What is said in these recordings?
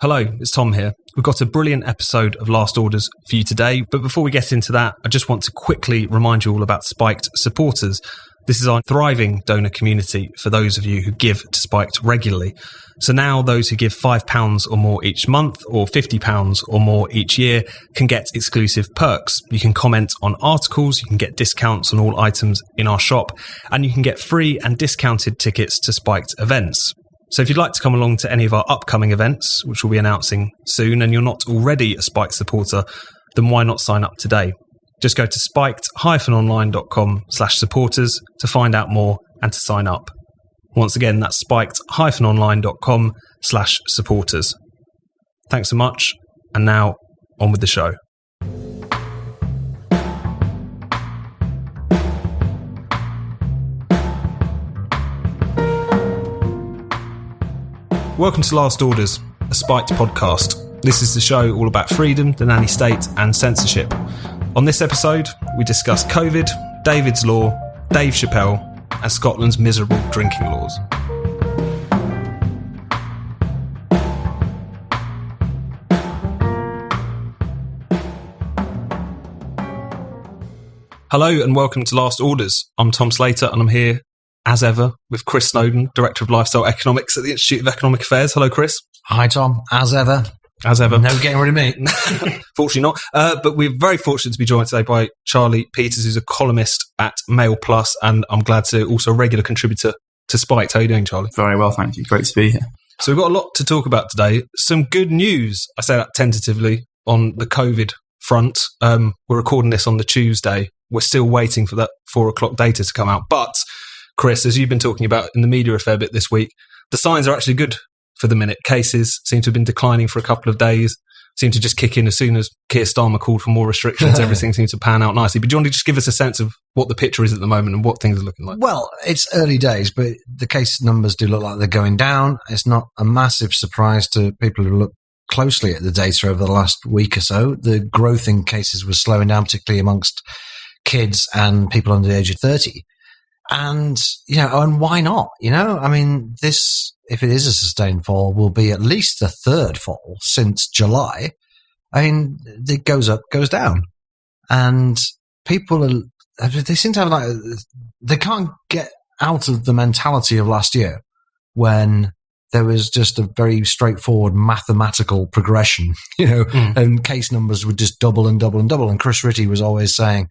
Hello, it's Tom here. We've got a brilliant episode of Last Orders for you today, but before we get into that, I just want to quickly remind you all about Spiked supporters. This is our thriving donor community for those of you who give to Spiked regularly. So now those who give £5 or more each month or £50 or more each year can get exclusive perks. You can comment on articles, you can get discounts on all items in our shop, and you can get free and discounted tickets to Spiked events. So if you'd like to come along to any of our upcoming events, which we'll be announcing soon, and you're not already a Spiked supporter, then why not sign up today? Just go to spiked-online.com/supporters to find out more and to sign up. Once again, that's spiked-online.com/supporters. Thanks so much. And now on with the show. Welcome to Last Orders, a Spiked podcast. This is the show all about freedom, the nanny state, and censorship. On this episode, we discuss COVID, David's Law, Dave Chappelle, and Scotland's miserable drinking laws. Hello and welcome to Last Orders. I'm Tom Slater and I'm here, as ever, with Chris Snowdon, Director of Lifestyle Economics at the Institute of Economic Affairs. Hello, Chris. Hi, Tom. As ever. As ever. No getting rid of me. Fortunately not. But we're very fortunate to be joined today by Charlie Peters, who's a columnist at Mail Plus, and I'm glad to also a regular contributor to Spiked. How are you doing, Charlie? Very well, thank you. Great to be here. So we've got a lot to talk about today. Some good news, I say that tentatively, on the COVID front. We're recording this on the Tuesday. We're still waiting for that 4 o'clock data to come out. But Chris, as you've been talking about in the media a fair bit this week, the signs are actually good for the minute. Cases seem to have been declining for a couple of days, seem to just kick in as soon as Keir Starmer called for more restrictions. Everything seems to pan out nicely. But do you want to just give us a sense of what the picture is at the moment and what things are looking like? Well, it's early days, but the case numbers do look like they're going down. It's not a massive surprise to people who look closely at the data over the last week or so. The growth in cases was slowing down, particularly amongst kids and people under the age of 30. And, and why not? I mean, this, if it is a sustained fall, will be at least the third fall since July. I mean, it goes up, goes down. And people they seem to have they can't get out of the mentality of last year when there was just a very straightforward mathematical progression, and case numbers would just double and double and double. And Chris Ritty was always saying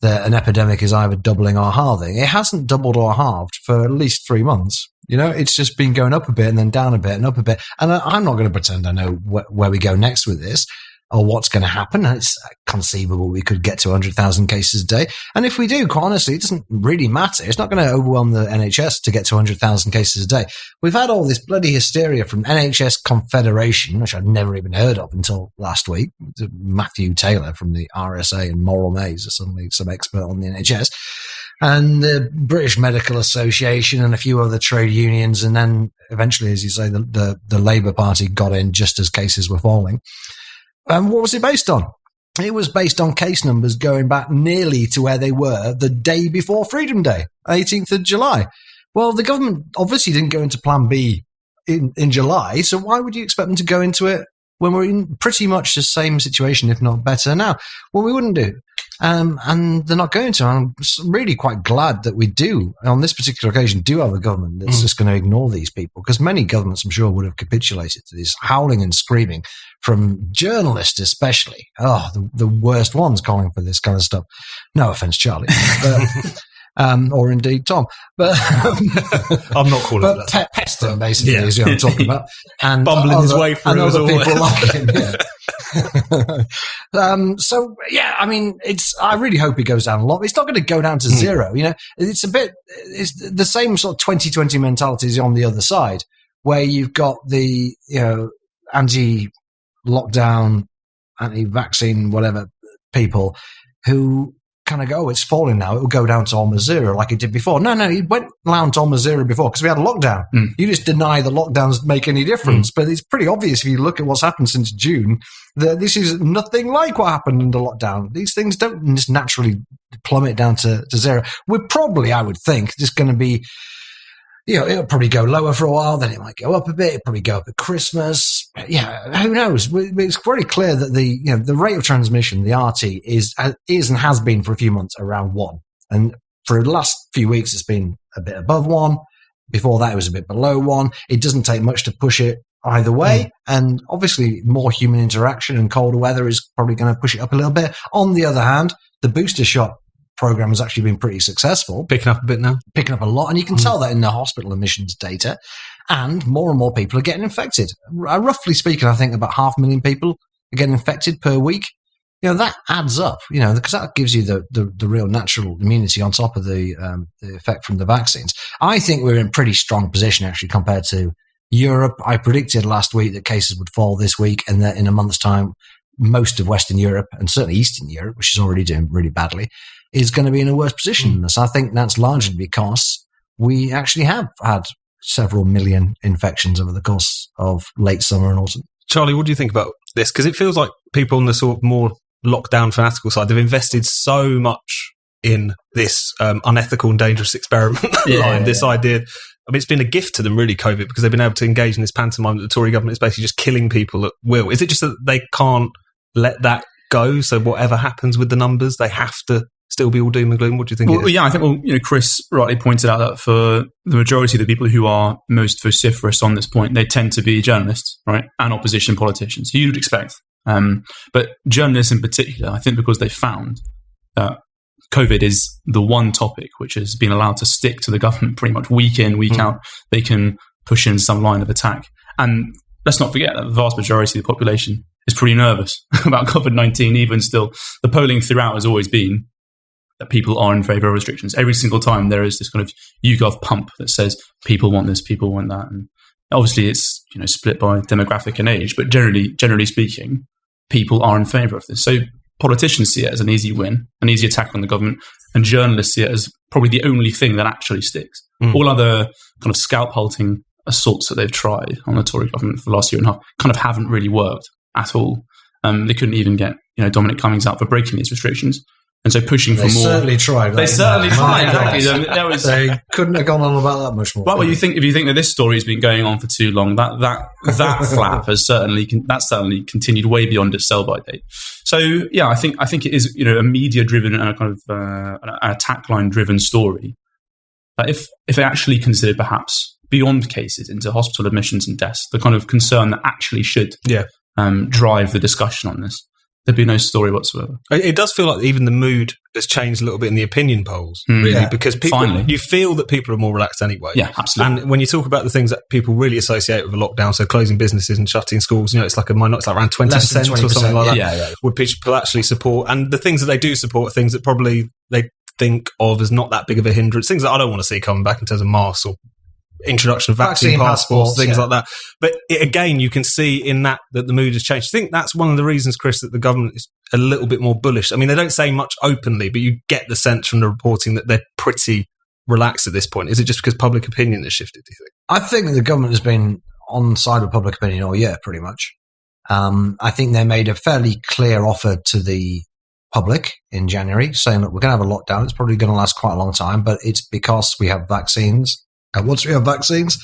that an epidemic is either doubling or halving. It hasn't doubled or halved for at least 3 months. It's just been going up a bit and then down a bit and up a bit. And I'm not going to pretend I know where we go next with this or what's going to happen. It's conceivable we could get to 100,000 cases a day. And if we do, quite honestly, it doesn't really matter. It's not going to overwhelm the NHS to get to 100,000 cases a day. We've had all this bloody hysteria from NHS Confederation, which I'd never even heard of until last week. Matthew Taylor from the RSA and Moral Maze are suddenly some expert on the NHS. And the British Medical Association and a few other trade unions. And then eventually, as you say, the Labour Party got in just as cases were falling. And what was it based on? It was based on case numbers going back nearly to where they were the day before Freedom Day, 18th of July. Well, the government obviously didn't go into Plan B in July, so why would you expect them to go into it when we're in pretty much the same situation, if not better now? Well, we wouldn't do. And they're not going to. I'm really quite glad that we do, on this particular occasion, do have a government that's just going to ignore these people, because many governments, I'm sure, would have capitulated to this howling and screaming from journalists especially. Oh, the worst ones calling for this kind of stuff. No offense, Charlie. But, or indeed Tom. But I'm not calling for that. Peston, basically, is what I'm talking about. And bumbling his way through other people like him, yeah. So yeah, I mean, I really hope it goes down a lot. It's not going to go down to zero. It's it's the same sort of 2020 mentality is on the other side, where you've got the anti-lockdown, anti-vaccine, whatever people who kind of go, it's falling now, it will go down to almost zero like it did before. No, it went down to almost zero before because we had a lockdown. You just deny the lockdowns make any difference. But it's pretty obvious if you look at what's happened since June that this is nothing like what happened in the lockdown. These things don't just naturally plummet down to zero. We're probably, I would think, just going to be it'll probably go lower for a while, then it might go up a bit. It'll probably go up at Christmas. Yeah, who knows? It's very clear that the rate of transmission, the RT, is and has been for a few months around 1. And for the last few weeks, it's been a bit above 1. Before that, it was a bit below 1. It doesn't take much to push it either way. And obviously, more human interaction and colder weather is probably going to push it up a little bit. On the other hand, the booster shot program has actually been pretty successful. Picking up a bit now. Picking up a lot. And you can tell that in the hospital admissions data. And more people are getting infected. Roughly speaking, I think about 500,000 people are getting infected per week. That adds up, because that gives you the real natural immunity on top of the effect from the vaccines. I think we're in pretty strong position, actually, compared to Europe. I predicted last week that cases would fall this week and that in a month's time, most of Western Europe and certainly Eastern Europe, which is already doing really badly, is going to be in a worse position than us. I think that's largely because we actually have had several million infections over the course of late summer and autumn. Charlie, what do you think about this? Because it feels like people on the sort of more lockdown fanatical side, they've invested so much in this unethical and dangerous experiment line, this idea. I mean, it's been a gift to them, really, COVID, because they've been able to engage in this pantomime that the Tory government is basically just killing people at will. Is it just that they can't let that go? So whatever happens with the numbers, they have to still be all doom and gloom? What do you think? Yeah, I think, Chris rightly pointed out that for the majority of the people who are most vociferous on this point, they tend to be journalists, right? And opposition politicians, who you'd expect. But journalists in particular, I think because they found that COVID is the one topic which has been allowed to stick to the government pretty much week in, week out. They can push in some line of attack. And let's not forget that the vast majority of the population is pretty nervous about COVID-19, even still. The polling throughout has always been that people are in favour of restrictions. Every single time there is this kind of YouGov pump that says people want this, people want that. And obviously it's split by demographic and age, but generally speaking, people are in favour of this. So politicians see it as an easy win, an easy attack on the government, and journalists see it as probably the only thing that actually sticks. All other kind of scalp-hulting assaults that they've tried on the Tory government for the last year and a half kind of haven't really worked at all. They couldn't even get Dominic Cummings out for breaking these restrictions. And so pushing for more... They certainly tried. They tried, exactly. They couldn't have gone on about that much more. Well, if you think that this story has been going on for too long, that flap has certainly continued way beyond its sell-by date. So, yeah, I think it is a media-driven and a kind of an attack line-driven story. If it actually considered perhaps beyond cases into hospital admissions and deaths, the kind of concern that actually should drive the discussion on this, there'd be no story whatsoever. It does feel like even the mood has changed a little bit in the opinion polls, really, because you feel that people are more relaxed anyway. Yeah, absolutely. And when you talk about the things that people really associate with a lockdown, so closing businesses and shutting schools, it's like it's like around 20% or something like that. Yeah. Would people actually support? And the things that they do support are things that probably they think of as not that big of a hindrance, things that I don't want to see coming back in terms of masks or introduction of vaccine passports, things like that. But again, you can see in that the mood has changed. I think that's one of the reasons, Chris, that the government is a little bit more bullish. I mean, they don't say much openly, but you get the sense from the reporting that they're pretty relaxed at this point. Is it just because public opinion has shifted, do you think? I think the government has been on the side of public opinion all year, pretty much. I think they made a fairly clear offer to the public in January, saying, look, we're going to have a lockdown. It's probably going to last quite a long time, but it's because we have vaccines. And once we have vaccines,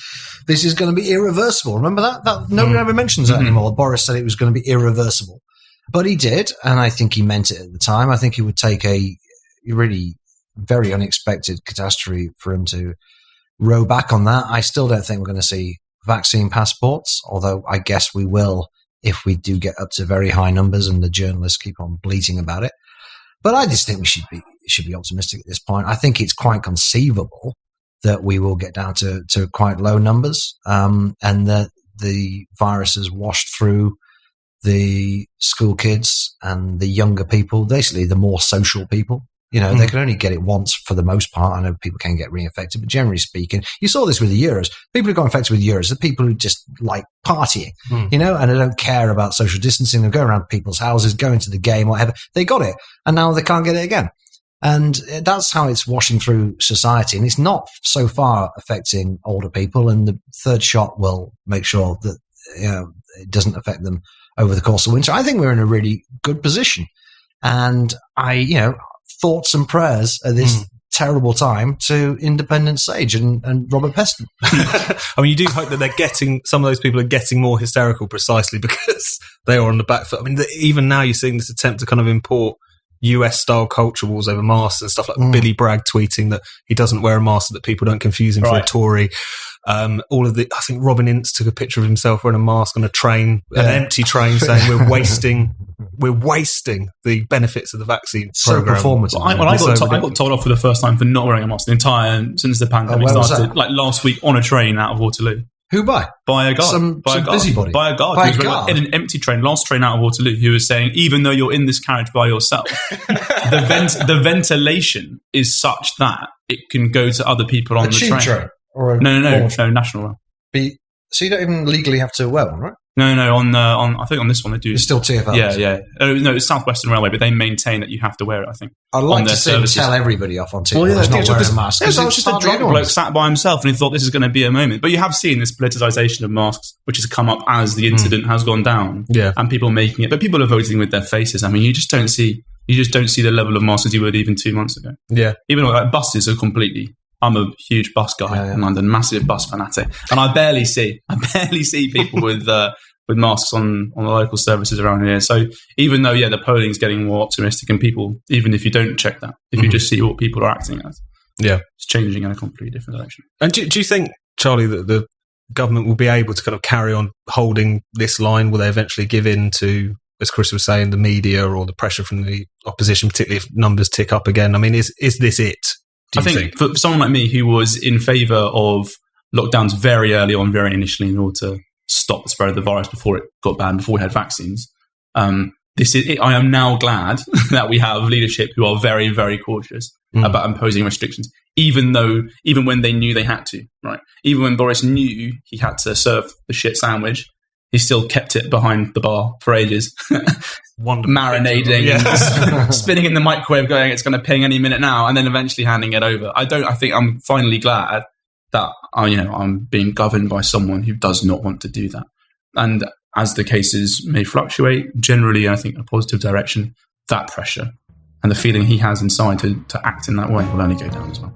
this is going to be irreversible. Remember that? No one ever mentions that anymore. Boris said it was going to be irreversible. But he did, and I think he meant it at the time. I think he would take a really very unexpected catastrophe for him to row back on that. I still don't think we're going to see vaccine passports, although I guess we will if we do get up to very high numbers and the journalists keep on bleating about it. But I just think we should be optimistic at this point. I think it's quite conceivable that we will get down to quite low numbers, and that the virus has washed through the school kids and the younger people, basically the more social people. They can only get it once for the most part. I know people can get reinfected, but generally speaking, you saw this with the Euros. People who got infected with Euros are people who just like partying, and they don't care about social distancing. They go around people's houses, go into the game, whatever. They got it, and now they can't get it again. And that's how it's washing through society. And it's not so far affecting older people. And the third shot will make sure that it doesn't affect them over the course of winter. I think we're in a really good position. And thoughts and prayers at this terrible time to Independent Sage and Robert Peston. I mean, you do hope that some of those people are getting more hysterical precisely because they are on the back foot. I mean, even now you're seeing this attempt to kind of import US-style culture wars over masks and stuff like Billy Bragg tweeting that he doesn't wear a mask so that people don't confuse him for a Tory. I think Robin Ince took a picture of himself wearing a mask on a train, an empty train, saying we're wasting the benefits of the vaccine program. Performative. I got told off for the first time for not wearing a mask since the pandemic started. Like last week on a train out of Waterloo. Who by? By a guard. Some busybody. By a guard. In an empty train, last train out of Waterloo, who was saying, even though you're in this carriage by yourself, the ventilation is such that it can go to other people on the train. Or no, national one. So you don't even legally have to wear one, right? No. On I think on this one they do. It's still TfL. Yeah. No, it's Southwestern Railway, but they maintain that you have to wear it. I think. I'd like to see them tell everybody off on TfL. Well, not wearing a mask. Yeah, so it's just a drunk bloke sat by himself, and he thought this is going to be a moment. But you have seen this politicization of masks, which has come up as the incident has gone down. Yeah, and people making it, but people are voting with their faces. I mean, you just don't see the level of masks you would even 2 months ago. Yeah, even like buses are completely. I'm a huge bus guy and I'm a massive bus fanatic, and I barely see people with masks on the local services around here. So even though the polling is getting more optimistic, and people, even if you don't check that, if you just see what people are acting as, it's changing in a completely different direction. And do you think, Charlie, that the government will be able to kind of carry on holding this line? Will they eventually give in to, as Chris was saying, the media or the pressure from the opposition, particularly if numbers tick up again? I mean, is this it? I think for someone like me who was in favour of lockdowns very early on, very initially, in order to stop the spread of the virus before it got banned, before we had vaccines, I am now glad that we have leadership who are very, very cautious about imposing restrictions, even when they knew they had to. Right, even when Boris knew he had to serve the shit sandwich, he still kept it behind the bar for ages. Marinating and spinning in the microwave going, it's going to ping any minute now, and then eventually handing it over. I think I'm finally glad that I'm being governed by someone who does not want to do that. And as the cases may fluctuate, generally I think in a positive direction, that pressure and the feeling he has inside to act in that way will only go down as well.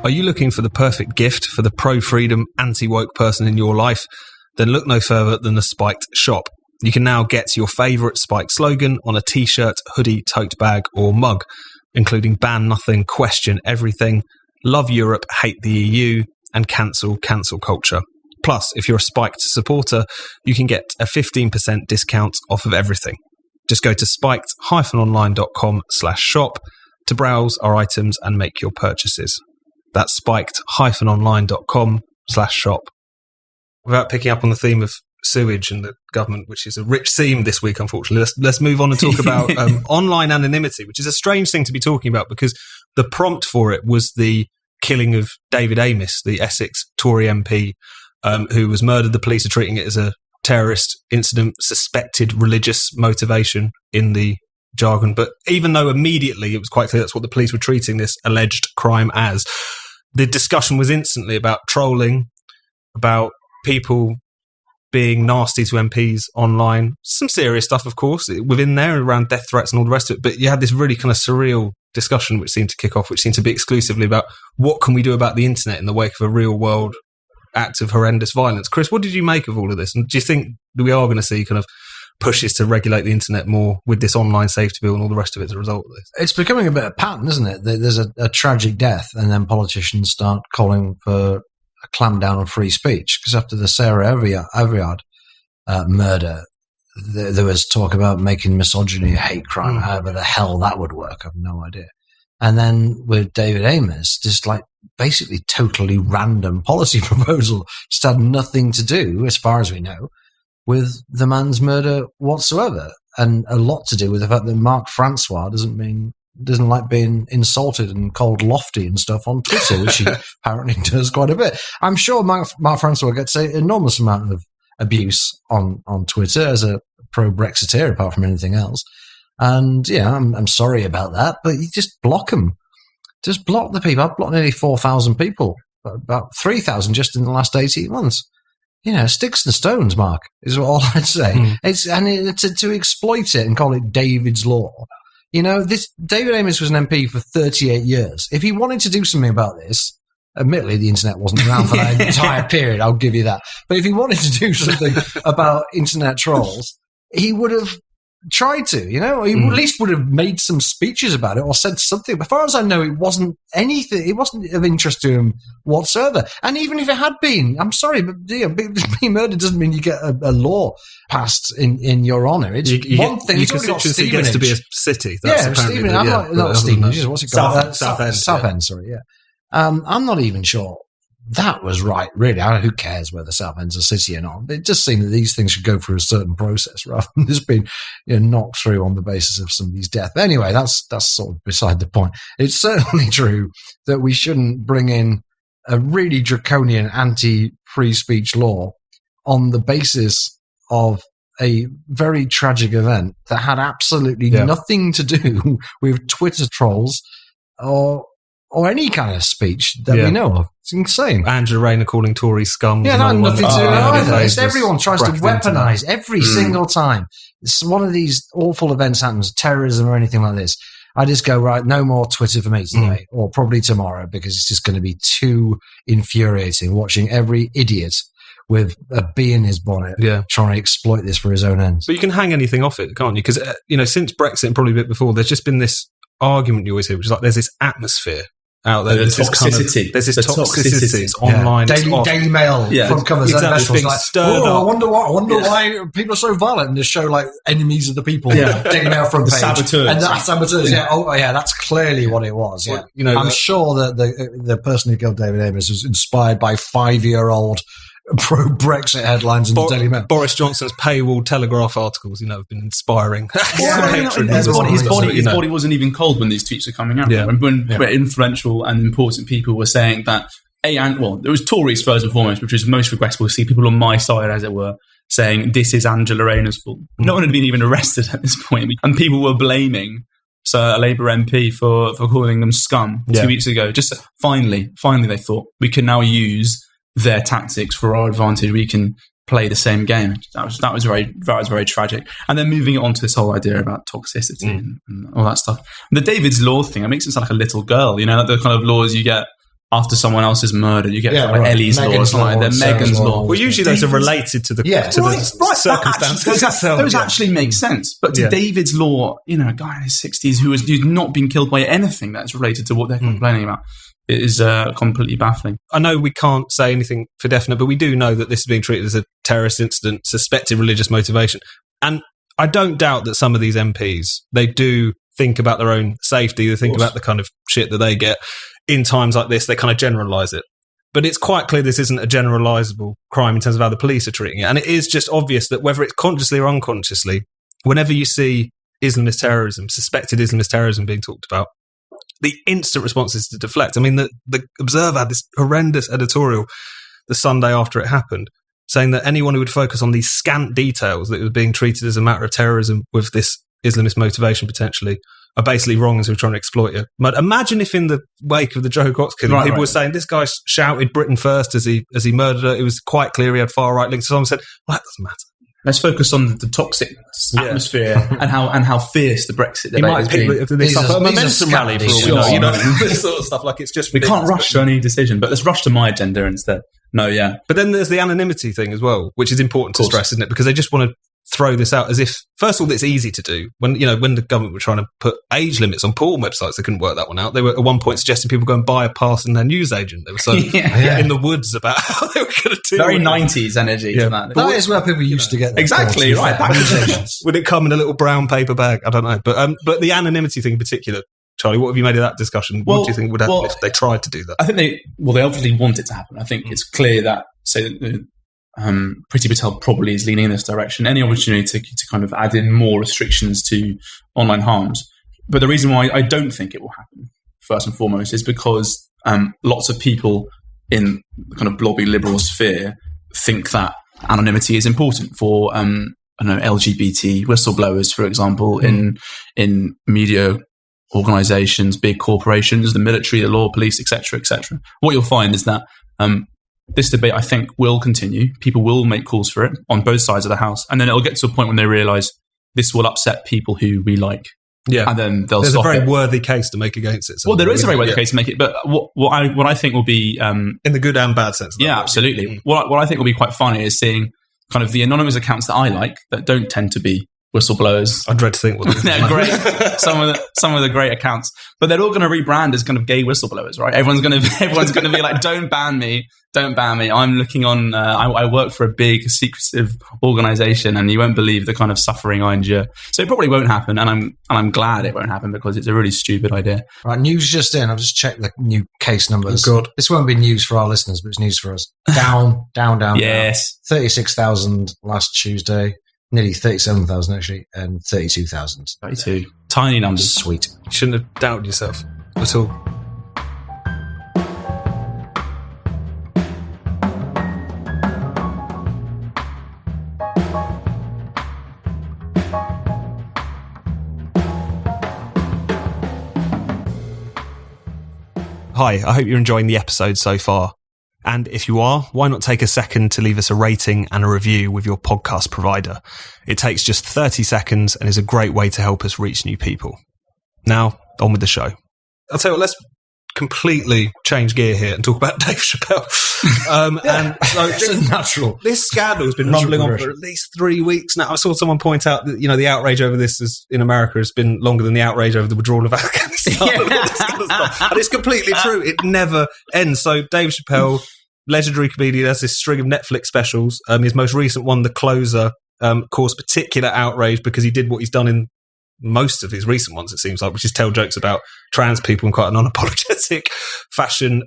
Are you looking for the perfect gift for the pro-freedom, anti-woke person in your life? Then look no further than the Spiked shop. You can now get your favourite Spiked slogan on a t-shirt, hoodie, tote bag or mug, including ban nothing, question everything, love Europe, hate the EU, and cancel culture. Plus, if you're a Spiked supporter, you can get a 15% discount off of everything. Just go to spiked-online.com/shop to browse our items and make your purchases. That's spiked-online.com/shop. Without picking up on the theme of sewage and the government, which is a rich theme this week, unfortunately, let's move on and talk about online anonymity, which is a strange thing to be talking about because the prompt for it was the killing of David Amess, the Essex Tory MP, who was murdered. The police are treating it as a terrorist incident, suspected religious motivation in the jargon. But even though immediately it was quite clear that's what the police were treating this alleged crime as, the discussion was instantly about trolling, about people being nasty to MPs online. Some serious stuff, of course, within there around death threats and all the rest of it. But you had this really kind of surreal discussion which seemed to kick off, which seemed to be exclusively about what can we do about the internet in the wake of a real world act of horrendous violence. Chris, what did you make of all of this? And do you think that we are going to see kind of pushes to regulate the internet more with this online safety bill and all the rest of it as a result of this? It's becoming a bit of a pattern, isn't it? There's a tragic death and then politicians start calling for a clampdown on free speech. Because after the Sarah Everard murder, there was talk about making misogyny a hate crime. However the hell that would work, I've no idea. And then with David Amess, just like basically totally random policy proposal, just had nothing to do, as far as we know, with the man's murder whatsoever, and a lot to do with the fact that Mark Francois doesn't like being insulted and called lofty and stuff on Twitter, which he apparently does quite a bit. I'm sure Mark Francois gets an enormous amount of abuse on Twitter as a pro-Brexiteer, apart from anything else. And yeah, I'm sorry about that, but you just block them. Just block the people. I've blocked nearly 4,000 people about 3,000 just in the last 18 months. Sticks and stones, Mark, is all I'd say. To exploit it and call it David's Law. This David Amess was an MP for 38 years. If he wanted to do something about this, admittedly, the internet wasn't around for that entire period, I'll give you that. But if he wanted to do something about internet trolls, he would have tried to, he at least would have made some speeches about it or said something. As far as I know, it wasn't anything. It wasn't of interest to him whatsoever. And even if it had been, I'm sorry, but being murdered doesn't mean you get a law passed in your honour. It's one thing. Your constituency gets to be a city. That's Stevenage. Not Stevenage. What's it called? Southend. Southend. Sorry, yeah. I'm not even sure that was right, really. Who cares whether Southend's a city or not? It just seemed that these things should go through a certain process rather than just being knocked through on the basis of somebody's death. Anyway, that's sort of beside the point. It's certainly true that we shouldn't bring in a really draconian anti-free speech law on the basis of a very tragic event that had absolutely nothing to do with Twitter trolls or any kind of speech that we know of. It's insane. Angela Rayner calling Tories scum. Yeah, that had nothing to do with it either. Everyone tries to weaponise every single time. It's one of these awful events happens, terrorism or anything like this. I just go, right, no more Twitter for me today, or probably tomorrow, because it's just going to be too infuriating watching every idiot with a bee in his bonnet trying to exploit this for his own ends. But you can hang anything off it, can't you? Because, since Brexit and probably a bit before, there's just been this argument you always hear, which is like there's this atmosphere out there. There's this toxicity online. Daily Mail front covers. Exactly. Like, I wonder why people are so violent and just show like enemies of the people. Daily Mail front page. Saboteurs. And the saboteurs. That's clearly what it was. Yeah. Well, I'm sure that the person who killed David Amess was inspired by 5-year-old pro-Brexit headlines in the Daily Mail. Boris Johnson's paywall Telegraph articles, have been inspiring. His body wasn't even cold when these tweets were coming out. Yeah. When influential and important people were saying that, there was Tories first and foremost, which was most regrettable to see people on my side, as it were, saying this is Angela Rayner's fault. No one had been even arrested at this point, and people were blaming a Labour MP for calling them scum 2 weeks ago. Just finally they thought we can now use their tactics for our advantage. We can play the same game. That was very tragic. And then moving on to this whole idea about toxicity and all that stuff. The David's Law thing, it makes it sound like a little girl, like the kind of laws you get after someone else is murdered. You get Ellie's law, Meghan's law. Well, usually those are related to the circumstances. Those actually make sense. But to David's Law, a guy in his 60s who's not been killed by anything that's related to what they're complaining about, it is completely baffling. I know we can't say anything for definite, but we do know that this is being treated as a terrorist incident, suspected religious motivation. And I don't doubt that some of these MPs, they do think about their own safety. They think about the kind of shit that they get. In times like this, they kind of generalise it. But it's quite clear this isn't a generalisable crime in terms of how the police are treating it. And it is just obvious that whether it's consciously or unconsciously, whenever you see Islamist terrorism, suspected Islamist terrorism being talked about, the instant response is to deflect. I mean, the Observer had this horrendous editorial the Sunday after it happened, saying that anyone who would focus on these scant details that it was being treated as a matter of terrorism with this Islamist motivation potentially are basically wrong as we're trying to exploit it. But imagine if in the wake of the Jo Cox killing, people were saying this guy shouted Britain first as he murdered her. It was quite clear he had far-right links. So someone said, well, that doesn't matter. Let's focus on the toxic atmosphere and how fierce the Brexit debate has been. It's a momentum rally for all we know. This sort of stuff. Like it's just we can't rush to any decision, but let's rush to my agenda instead. But then there's the anonymity thing as well, which is important to stress, isn't it? Because they just want to throw this out as if, first of all, it's easy to do. When the government were trying to put age limits on porn websites, they couldn't work that one out. They were at one point suggesting people go and buy a pass in their newsagent. They were so in the woods about how they were going to do very 90s energy to that. That is where people used to get their exactly right. Would it come in a little brown paper bag? I don't know, but the anonymity thing in particular. Charlie, what have you made of that discussion? What do you think would happen if they tried to do that? I think they obviously want it to happen. I think it's clear that Priti Patel probably is leaning in this direction. Any opportunity to kind of add in more restrictions to online harms. But the reason why I don't think it will happen, first and foremost, is because lots of people in the kind of blobby liberal sphere think that anonymity is important for LGBT whistleblowers, for example, in media organizations, big corporations, the military, the law, police, etc., etc. What you'll find is that this debate, I think, will continue. People will make calls for it on both sides of the house. And then it'll get to a point when they realize this will upset people who we like. Yeah. And then they'll There's stop a very it. worthy case to make against it. Well, there is a very worthy case to make it. But what I think will be... in the good and bad sense. Yeah, absolutely. What I think will be quite funny is seeing kind of the anonymous accounts that I like that don't tend to be whistleblowers. I dread to think what they're great. Some of the great accounts, but they're all going to rebrand as kind of gay whistleblowers, right? Everyone's going to be like, "Don't ban me! Don't ban me! I'm looking on. I work for a big secretive organization, and you won't believe the kind of suffering I endure." So it probably won't happen, and I'm glad it won't happen because it's a really stupid idea. Right, news just in. I've just checked the new case numbers. Oh, God. This won't be news for our listeners, but it's news for us. Down. Yes, 36,000 last Tuesday. Nearly 37,000 actually, and 32,000. 32. Tiny numbers. Sweet. You shouldn't have doubted yourself at all. Hi, I hope you're enjoying the episode so far. And if you are, why not take a second to leave us a rating and a review with your podcast provider? It takes just 30 seconds and is a great way to help us reach new people. Now, on with the show. I'll tell you what, let's completely change gear here and talk about Dave Chappelle. And so It's natural. This scandal has been rumbling on for at least 3 weeks now. I saw someone point out that, the outrage over this in America has been longer than the outrage over the withdrawal of Afghanistan. And it's completely true. It never ends. So Dave Chappelle, legendary comedian, has this string of Netflix specials. His most recent one, The Closer, caused particular outrage because he did what he's done in most of his recent ones, it seems like, which is tell jokes about trans people in quite an unapologetic fashion.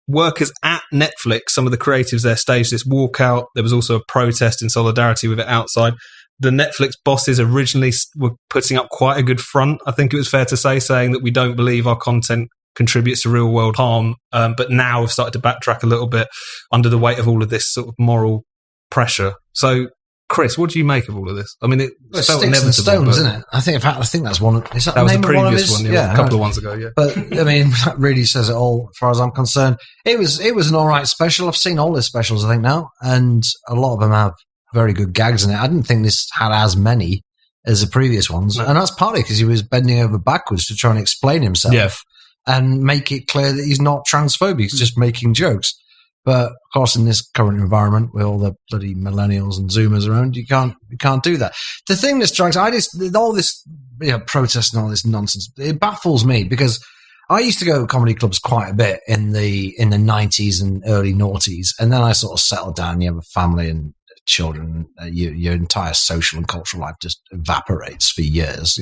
Workers at Netflix, some of the creatives there staged this walkout. There was also a protest in solidarity with it outside. The Netflix bosses originally were putting up quite a good front, I think it was fair to say, saying that we don't believe our content contributes to real world harm, but now have started to backtrack a little bit under the weight of all of this sort of moral pressure. So, Chris, what do you make of all of this? I mean, it felt sticks inevitable, and stones, isn't it? I think that's one. Is that was the the name of previous one, a couple of ones ago. Yeah, but I mean, that really says it all, as far as I'm concerned. It was an all right special. I've seen all his specials, I think now, and a lot of them have very good gags in it. I didn't think this had as many as the previous ones, and that's partly because he was bending over backwards to try and explain himself and make it clear that he's not transphobic. He's just making jokes. But of course, in this current environment with all the bloody millennials and Zoomers around, you can't do that. The thing that strikes, all this protest and all this nonsense, it baffles me because I used to go to comedy clubs quite a bit in the 90s and early noughties, and then I sort of settled down. You have a family and children, your entire social and cultural life just evaporates for years,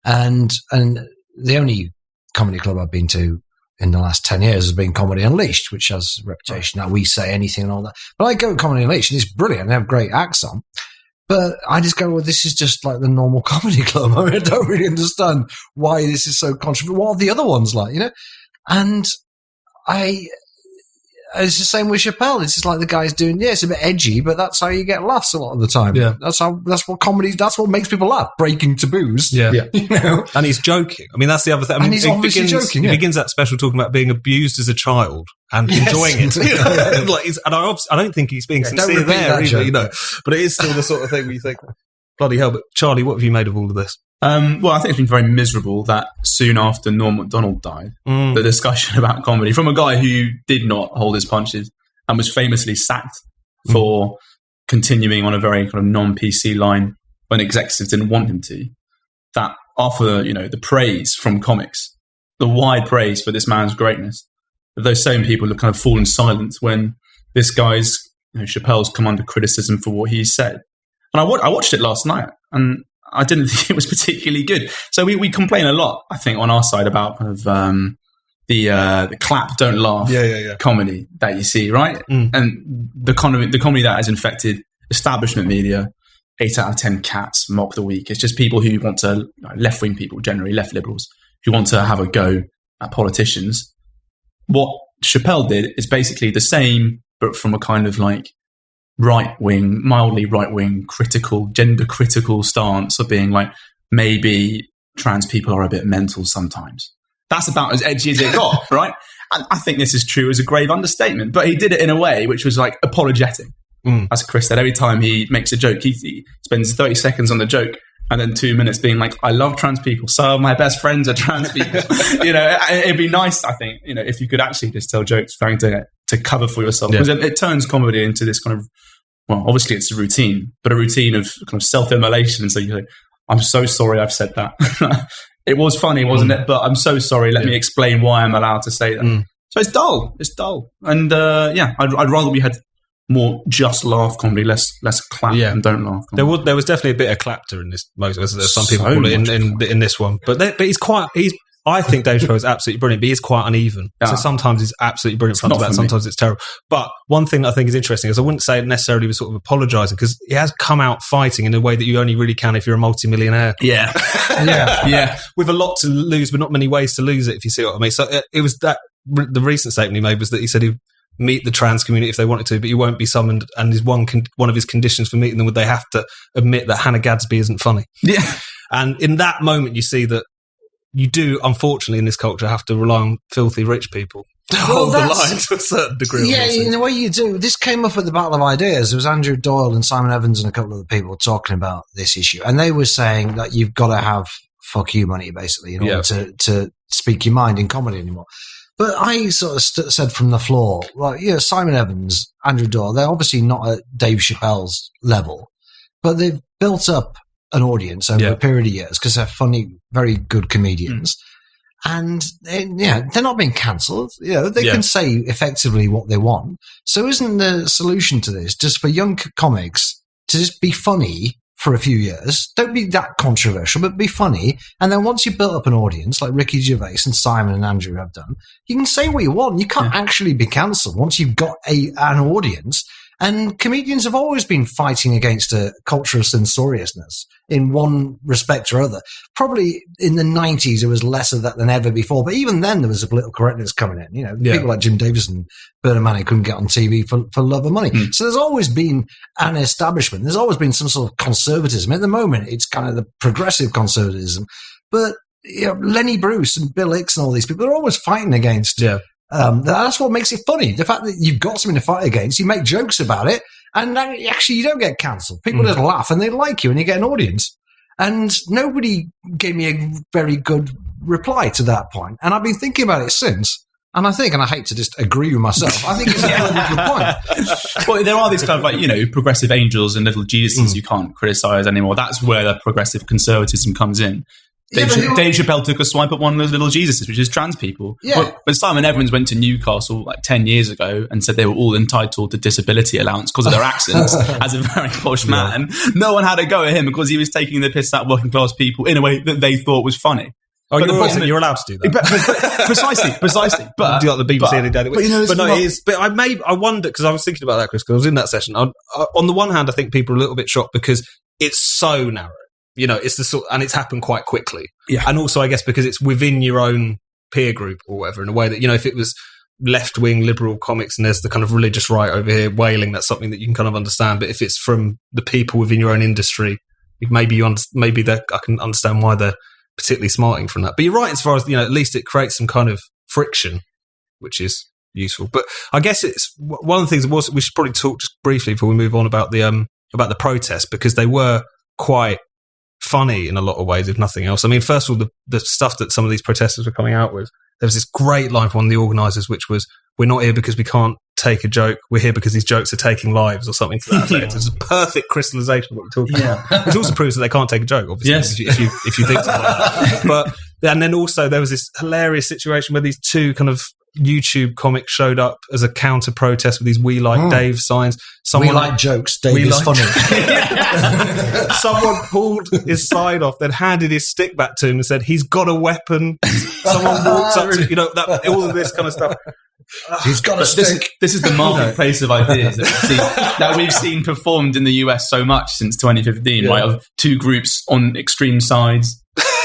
And the only comedy club I've been to in the last 10 years has been Comedy Unleashed, which has a reputation that we say anything and all that. But I go to Comedy Unleashed and it's brilliant. They have great acts on. But I just go, well, this is just like the normal comedy club. I mean, I don't really understand why this is so controversial. What are the other ones like, And it's the same with Chappelle. It's just like the guy's doing, it's a bit edgy, but that's how you get laughs a lot of the time. Yeah. That's what makes people laugh. Breaking taboos. Yeah. And he's joking. I mean, that's the other thing. I mean, and he's obviously joking. He begins that special talking about being abused as a child and enjoying it. I don't think he's being sincere there either, But it is still the sort of thing where you think, bloody hell. But Charlie, what have you made of all of this? Well, I think it's been very miserable that soon after Norm Macdonald died, the discussion about comedy from a guy who did not hold his punches and was famously sacked for continuing on a very kind of non-PC line when executives didn't want him to, that after, the praise from comics, the wide praise for this man's greatness, that those same people have kind of fallen silent when this guy's, Chappelle's come under criticism for what he said. And I watched it last night and I didn't think it was particularly good. So we complain a lot, I think, on our side about kind of the clap, don't laugh comedy that you see, right? And the comedy that has infected establishment media, 8 out of 10 cats mock the weak. It's just people who want to, left-wing people, generally left liberals, who want to have a go at politicians. What Chappelle did is basically the same, but from a kind of right-wing, mildly right-wing, critical, gender-critical stance of being maybe trans people are a bit mental sometimes. That's about as edgy as it got, right? And I think this is true as a grave understatement, but he did it in a way which was like apologetic. As Chris said, every time he makes a joke, he spends 30 seconds on the joke and then 2 minutes being like, I love trans people, so my best friends are trans people. It'd be nice, I think, if you could actually just tell jokes trying to cover for yourself, because it turns comedy into this kind of, well, obviously it's a routine, but a routine of kind of self-immolation. And so you say, I'm so sorry I've said that. It was funny, wasn't it? But I'm so sorry. Let me explain why I'm allowed to say that. So it's dull. It's dull. And I'd rather we had more just laugh comedy, less clap and don't laugh comedy. There was definitely a bit of clapter in this. Some people call it in this one. But I think Dave Chappelle is absolutely brilliant, but he's quite uneven. So sometimes he's absolutely brilliant front to back, sometimes it's terrible. But one thing that I think is interesting is I wouldn't say necessarily was sort of apologising, because he has come out fighting in a way that you only really can if you're a multi-millionaire. Yeah. With a lot to lose, but not many ways to lose it, if you see what I mean. So it was that the recent statement he made was that he said he'd meet the trans community if they wanted to, but you won't be summoned. And his one of his conditions for meeting them would they have to admit that Hannah Gadsby isn't funny. Yeah. And in that moment, you see that you do, unfortunately, in this culture, have to rely on filthy rich people to hold the line to a certain degree. Yeah, in the way you do. This came up at the Battle of Ideas. There was Andrew Doyle and Simon Evans and a couple of other people talking about this issue. And they were saying that you've got to have fuck you money, basically, in order to speak your mind in comedy anymore. But I sort of said from the floor, Simon Evans, Andrew Doyle, they're obviously not at Dave Chappelle's level, but they've built up an audience over a period of years because they're funny, very good comedians. And they're not being cancelled. They can say effectively what they want. So isn't the solution to this just for young comics to just be funny for a few years? Don't be that controversial, but be funny. And then once you've built up an audience, like Ricky Gervais and Simon and Andrew have done, you can say what you want. You can't actually be cancelled once you've got an audience. And comedians have always been fighting against a culture of censoriousness in one respect or other. Probably in the 90s, there was less of that than ever before. But even then, there was a political correctness coming in. People like Jim Davis and Bernard Manning couldn't get on TV for love of money. So there's always been an establishment. There's always been some sort of conservatism. At the moment, it's kind of the progressive conservatism. But Lenny Bruce and Bill Hicks and all these people are always fighting against that's what makes it funny. The fact that you've got something to fight against, you make jokes about it, and actually you don't get cancelled. People just laugh and they like you and you get an audience. And nobody gave me a very good reply to that point. And I've been thinking about it since. And I hate to just agree with myself, I think it's a very good point. Well, there are these kind of progressive angels and little Jesuses you can't criticise anymore. That's where the progressive conservatism comes in. Dave Chappelle took a swipe at one of those little Jesuses, which is trans people. Yeah. But Simon Evans went to Newcastle 10 years ago and said they were all entitled to disability allowance because of their accents as a very posh man. No one had a go at him because he was taking the piss out of working class people in a way that they thought was funny. Oh, you're allowed to do that. Precisely. But do like the BBC any day. But I wonder, because I was thinking about that, Chris, because I was in that session. On the one hand, I think people are a little bit shocked because it's so narrow. It's the sort, and it's happened quite quickly. Yeah. And also, I guess, because it's within your own peer group or whatever, in a way that, if it was left-wing liberal comics and there's the kind of religious right over here wailing, that's something that you can kind of understand. But if it's from the people within your own industry, maybe I can understand why they're particularly smarting from that. But you're right, as far as, at least it creates some kind of friction, which is useful. But I guess it's one of the things we should probably talk just briefly before we move on about the protests, because they were quite funny in a lot of ways, if nothing else. I mean, first of all, the stuff that some of these protesters were coming out with, there was this great line from one of the organisers, which was, "We're not here because we can't take a joke. We're here because these jokes are taking lives," or something to that effect. It's a perfect crystallisation of what we're talking about. Which also proves that they can't take a joke, obviously, if you think something like that. And then also there was this hilarious situation where these two kind of YouTube comics showed up as a counter protest with these "We Like Dave" signs. We like jokes. Dave is funny. Someone pulled his sign off, then handed his stick back to him and said, "He's got a weapon." Someone walks up to all of this kind of stuff. He's got a stick. This is the marketplace of ideas that we've seen performed in the US so much since 2015, right? Of two groups on extreme sides.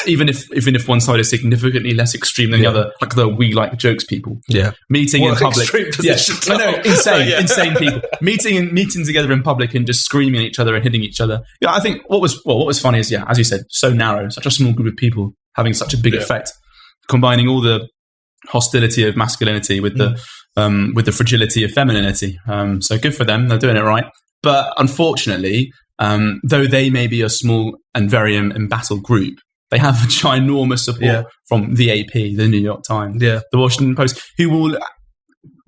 even if one side is significantly less extreme than the other, like the we like jokes people, meeting in public, insane people meeting together in public and just screaming at each other and hitting each other. Yeah, I think what was funny is, as you said, so narrow, such a small group of people having such a big effect, combining all the hostility of masculinity with the fragility of femininity. So good for them, they're doing it right. But unfortunately, though they may be a small and very embattled group, they have ginormous support from the AP, the New York Times, the Washington Post, who will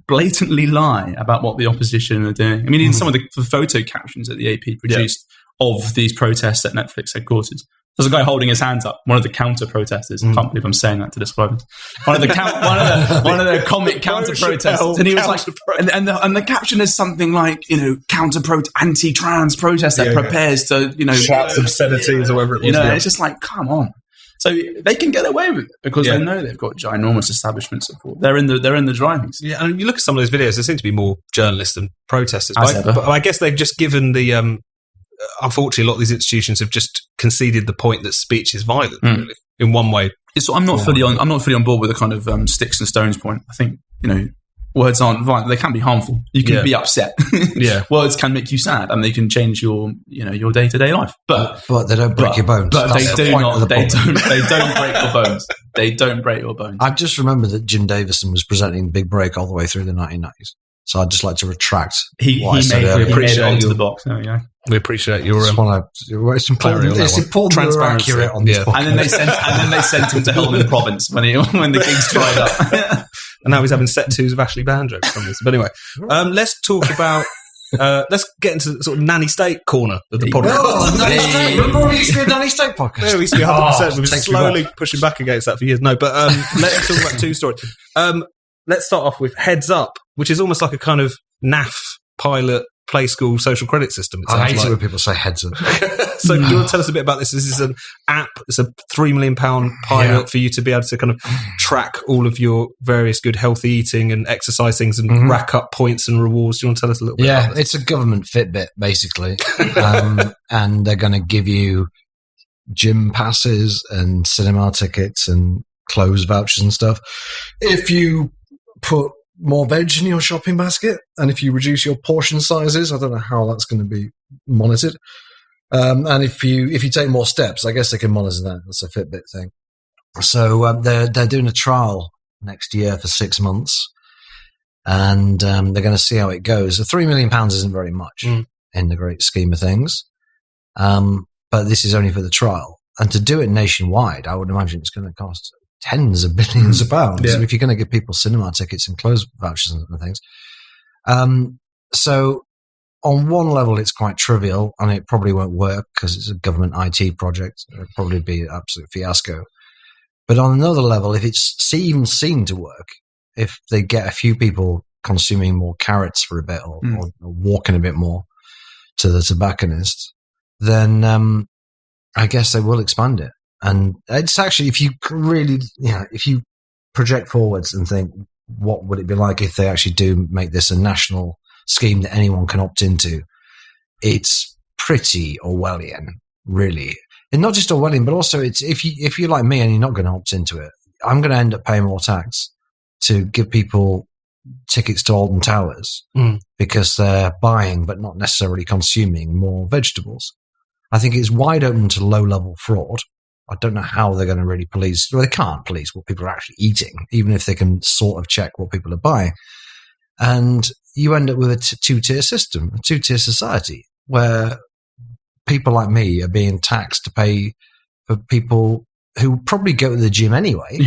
blatantly lie about what the opposition are doing. I mean, in some of the photo captions that the AP produced of these protests at Netflix headquarters, there's a guy holding his hands up, one of the counter protesters. I can't believe I'm saying that to describe him. One of the comic counter protesters, and he was like, and the caption is something like, anti-trans protester prepares to, shouts obscenities or whatever it was. It's just like, come on. So they can get away with it because they know they've got ginormous establishment support. They're in the driving seat. Yeah, and you look at some of those videos, there seem to be more journalists than protesters. But I guess they've just given the. Unfortunately, a lot of these institutions have just conceded the point that speech is violent, really, in one way. I'm not fully on board with the kind of sticks and stones point. I think words aren't violent; they can be harmful. You can be upset. Words can make you sad, and they can change your day-to-day life. But they don't break your bones. But they don't break your bones. They don't break your bones. I just remember that Jim Davison was presenting Big Break all the way through the 1990s. So I'd just like to retract what I said earlier. He made it onto the box. There we go. We appreciate your. It's important we're accurate on this podcast. And then they sent him to Helmand Province when the gigs dried up. And now he's having set twos of Ashley Banjo from this. But anyway, let's talk about. Let's get into the sort of nanny state corner of the podcast. Nanny State. Remember we used to be a nanny state podcast? Yeah, we used to be 100%. We've been slowly pushing back against that for years. No, but let's talk about two stories. Let's start off with Heads Up, which is almost like a kind of NAF pilot play school social credit system. I hate it when people say Heads Up. So do you want to tell us a bit about this? This is an app. It's a £3 million pilot for you to be able to kind of track all of your various good healthy eating and exercise things and rack up points and rewards. Do you want to tell us a little bit about this? It's a government Fitbit, basically. And they're going to give you gym passes and cinema tickets and clothes vouchers and stuff if you put more veg in your shopping basket, and if you reduce your portion sizes. I don't know how that's going to be monitored. And if you take more steps, I guess they can monitor that. That's a Fitbit thing. So they're doing a trial next year for 6 months, and they're going to see how it goes. So £3 million isn't very much in the great scheme of things, but this is only for the trial. And to do it nationwide, I would imagine it's going to cost tens of billions of pounds if you're going to give people cinema tickets and clothes vouchers and things. So on one level, it's quite trivial, and it probably won't work because it's a government IT project. It'll probably be an absolute fiasco. But on another level, if it's even seen to work, if they get a few people consuming more carrots for a bit or walking a bit more to the tobacconist, then I guess they will expand it. And it's actually, if you really, if you project forwards and think, what would it be like if they actually do make this a national scheme that anyone can opt into? It's pretty Orwellian, really. And not just Orwellian, but also it's if you're like me and you're not going to opt into it, I'm going to end up paying more tax to give people tickets to Alton Towers because they're buying but not necessarily consuming more vegetables. I think it's wide open to low-level fraud. I don't know how they're going to really police. Well, they can't police what people are actually eating, even if they can sort of check what people are buying. And you end up with a two-tier system, a two-tier society, where people like me are being taxed to pay for people who probably go to the gym anyway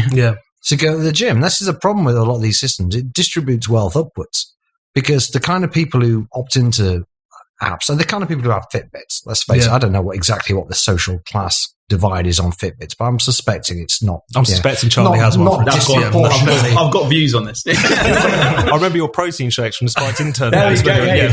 to go to the gym. This is a problem with a lot of these systems. It distributes wealth upwards because the kind of people who opt into apps are the kind of people who have Fitbits. Let's face it, I don't know exactly what the social class divide is on Fitbits, but I'm suspecting it's not. I'm suspecting Charlie has one. I've got views on this. I remember your protein shakes from the Spiked intern. There we go.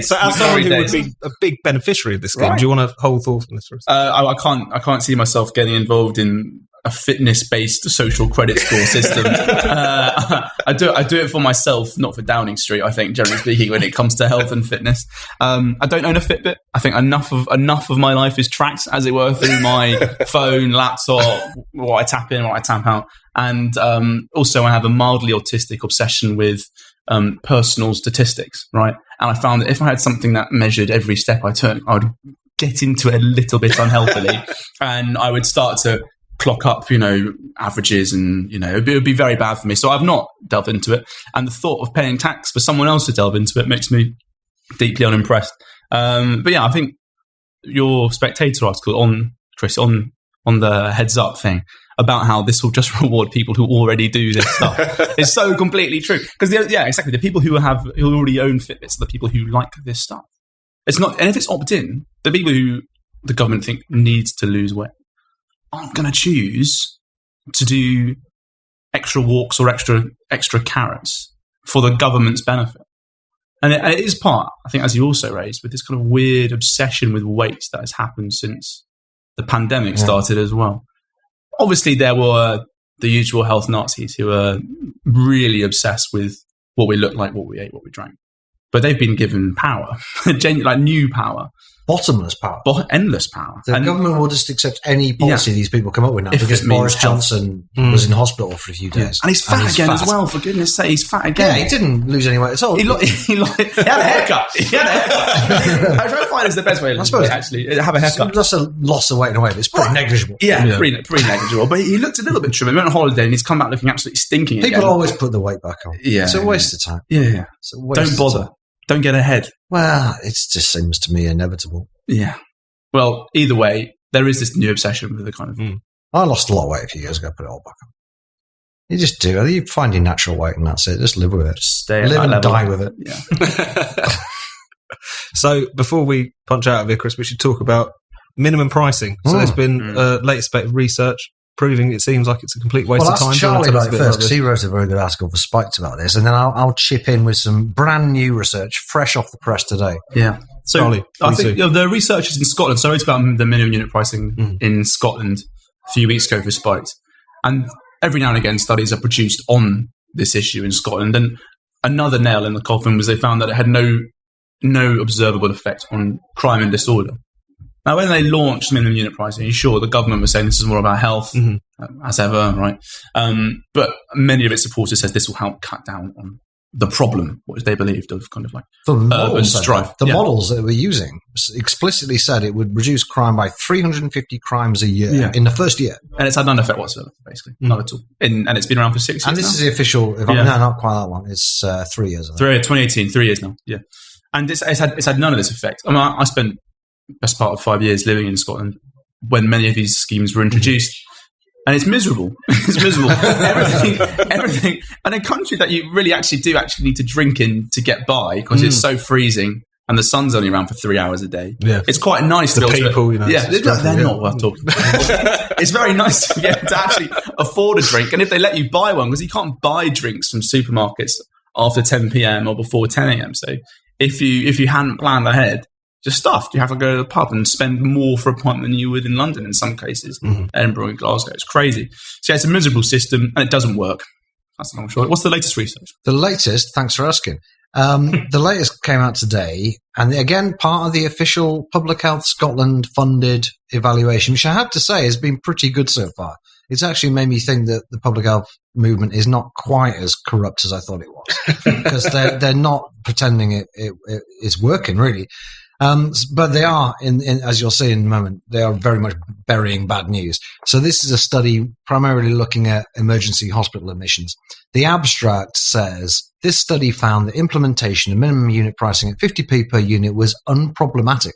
So as someone who would be a big beneficiary of this game, do you want to hold thought on this for us? I can't see myself getting involved in a fitness-based social credit score system. I do it for myself, not for Downing Street. I think, generally speaking, when it comes to health and fitness, I don't own a Fitbit. I think enough of my life is tracked, as it were, through my phone, laptop, what I tap in, what I tap out, and also I have a mildly autistic obsession with personal statistics, right? And I found that if I had something that measured every step I took, I would get into it a little bit unhealthily, and I would start to clock up, averages, and it would be very bad for me. So I've not delved into it, and the thought of paying tax for someone else to delve into it makes me deeply unimpressed. But yeah, I think your Spectator article on the heads up thing about how this will just reward people who already do this stuff is so completely true. Because exactly, the people who already own Fitbits are the people who like this stuff. It's not, and if it's opt-in, the people who the government think needs to lose weight aren't going to choose to do extra walks or extra carrots for the government's benefit. And it is part, I think, as you also raised, with this kind of weird obsession with weight that has happened since the pandemic started as well. Obviously, there were the usual health Nazis who are really obsessed with what we look like, what we ate, what we drank. But they've been given power, like new power. Bottomless power. Endless power. The government will just accept any policy these people come up with now, because Boris Johnson was in hospital for a few days. And he's fat again as well, for goodness sake. He's fat again. Yeah, he didn't lose any weight at all. He had a haircut. I try to find is the best way to actually have a haircut. That's a loss of weight in a way, but it's pretty negligible. Yeah. Pretty negligible. But he looked a little bit trim. He went on holiday and he's come back looking absolutely stinking again. People always put the weight back on. Yeah. It's a waste of time. Yeah. Don't bother. Don't get ahead. Well, it just seems to me inevitable. Yeah. Well, either way, there is this new obsession with the kind of... I lost a lot of weight a few years ago, put it all back on. You just do. You find your natural weight and that's it. Just live with it. Just stay live and die with it. Yeah. So before we punch out of here, Chris, we should talk about minimum pricing. So there's been latest bit of research proving it seems like it's a complete waste of time. Ask Charlie about it first, because he wrote a very good article for Spiked about this, and then I'll chip in with some brand new research, fresh off the press today. Yeah. So Charlie, I think the researchers in Scotland, so I wrote about the minimum unit pricing in Scotland a few weeks ago for Spiked, and every now and again studies are produced on this issue in Scotland, and another nail in the coffin was they found that it had no observable effect on crime and disorder. Now, when they launched minimum unit pricing, sure, the government was saying this is more about health, as ever, right? But many of its supporters said this will help cut down on the problem, what they believed of kind of like urban strife. The models that we're using explicitly said it would reduce crime by 350 crimes a year in the first year. And it's had none effect whatsoever, basically. Not at all. And it's been around for 6 years And this now. is the official, no, not quite that long. It's 3 years. 2018, 3 years now, yeah. And it's had none of this effect. I mean, I spent best part of 5 years living in Scotland when many of these schemes were introduced, and it's miserable. It's miserable. everything, and a country that you really actually need to drink in to get by because it's so freezing and the sun's only around for 3 hours a day. Yeah, it's quite nice to be able to, they're not worth talking about. It's very nice to be able to actually afford a drink, and if they let you buy one, because you can't buy drinks from supermarkets after 10 p.m. or before 10 a.m. So if you hadn't planned ahead, just stuffed. You have to go to the pub and spend more for a pint than you would in London in some cases, Edinburgh and Glasgow. It's crazy. So it's a miserable system and it doesn't work. That's the long short. What's the latest research? The latest, thanks for asking. The latest came out today, and again, part of the official Public Health Scotland funded evaluation, which I have to say has been pretty good so far. It's actually made me think that the public health movement is not quite as corrupt as I thought it was, because they're not pretending it is working, really. But they are, as you'll see in a moment, they are very much burying bad news. So this is a study primarily looking at emergency hospital admissions. The abstract says, this study found that implementation of minimum unit pricing at 50p per unit was unproblematic,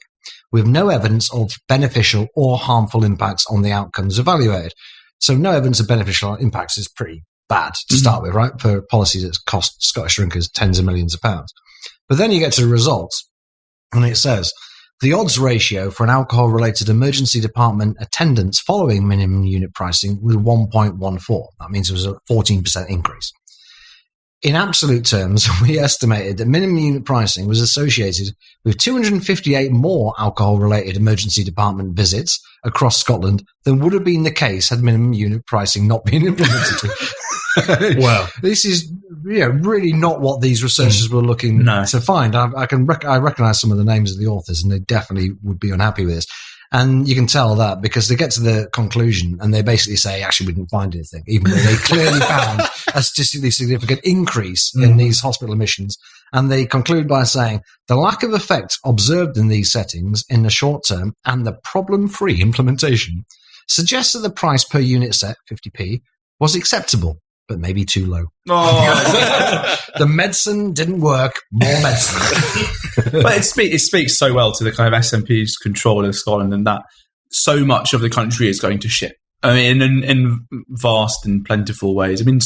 with no evidence of beneficial or harmful impacts on the outcomes evaluated. So no evidence of beneficial impacts is pretty bad to start with, right? For policies that cost Scottish drinkers tens of millions of pounds. But then you get to the results. And it says, the odds ratio for an alcohol-related emergency department attendance following minimum unit pricing was 1.14. That means it was a 14% increase. In absolute terms, we estimated that minimum unit pricing was associated with 258 more alcohol-related emergency department visits across Scotland than would have been the case had minimum unit pricing not been implemented. Wow. This is really not what these researchers were looking to find. I recognise some of the names of the authors, and they definitely would be unhappy with this. And you can tell that because they get to the conclusion and they basically say, actually, we didn't find anything, even though they clearly found a statistically significant increase in these hospital admissions. And they conclude by saying the lack of effect observed in these settings in the short term and the problem-free implementation suggests that the price per unit set, 50p, was acceptable, but maybe too low. Oh. The medicine didn't work. More medicine. But it speaks so well to the kind of SNP's control of Scotland, and that so much of the country is going to shit. I mean, in vast and plentiful ways. I mean,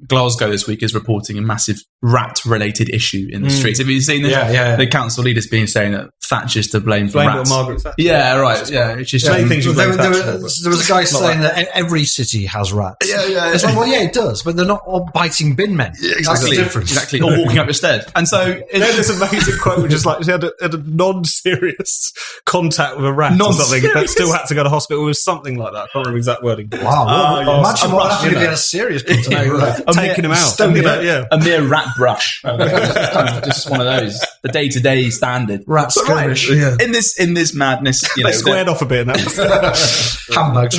Glasgow this week is reporting a massive rat-related issue in the streets. Have you seen this? Yeah. The council leaders being saying that Thatcher's to blame for rats. Margaret Thatcher. Yeah, right. Yeah, it's just many things. There was a guy saying that every city has rats. Yeah. It's like, well, yeah, it does, but they're not all biting bin men. Yeah, exactly. That's the difference. Exactly. Or walking up the stairs. And so then this amazing quote, which is like she had a non-serious contact with a rat or something, but still had to go to hospital with something like that. I can't remember exact wording. Wow. Imagine what happened if you had a serious contact. Taking him out. A mere rat brush. Just one of those. The day-to-day standard. Rat skirmish. Right. In this madness, they squared off a bit. Handbags.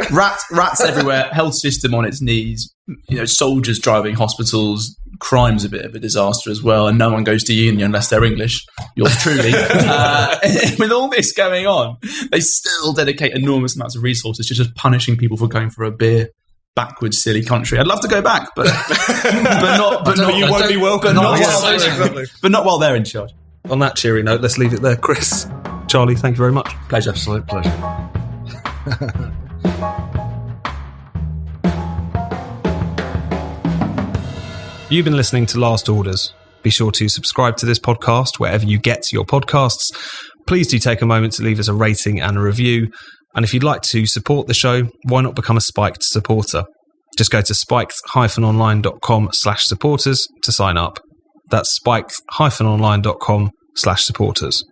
Rats everywhere. Health system on its knees. Soldiers driving hospitals. Crime's a bit of a disaster as well, and no one goes to uni unless they're English. Yours truly. With all this going on, they still dedicate enormous amounts of resources to just punishing people for going for a beer. Backwards, silly country. I'd love to go back, but you won't be welcome. But not while they're in charge. On that cheery note, let's leave it there. Chris, Charlie, thank you very much. Pleasure. Absolute pleasure. You've been listening to Last Orders. Be sure to subscribe to this podcast wherever you get your podcasts. Please do take a moment to leave us a rating and a review. And if you'd like to support the show, why not become a Spiked supporter? Just go to spiked-online.com/supporters to sign up. That's spiked-online.com/supporters.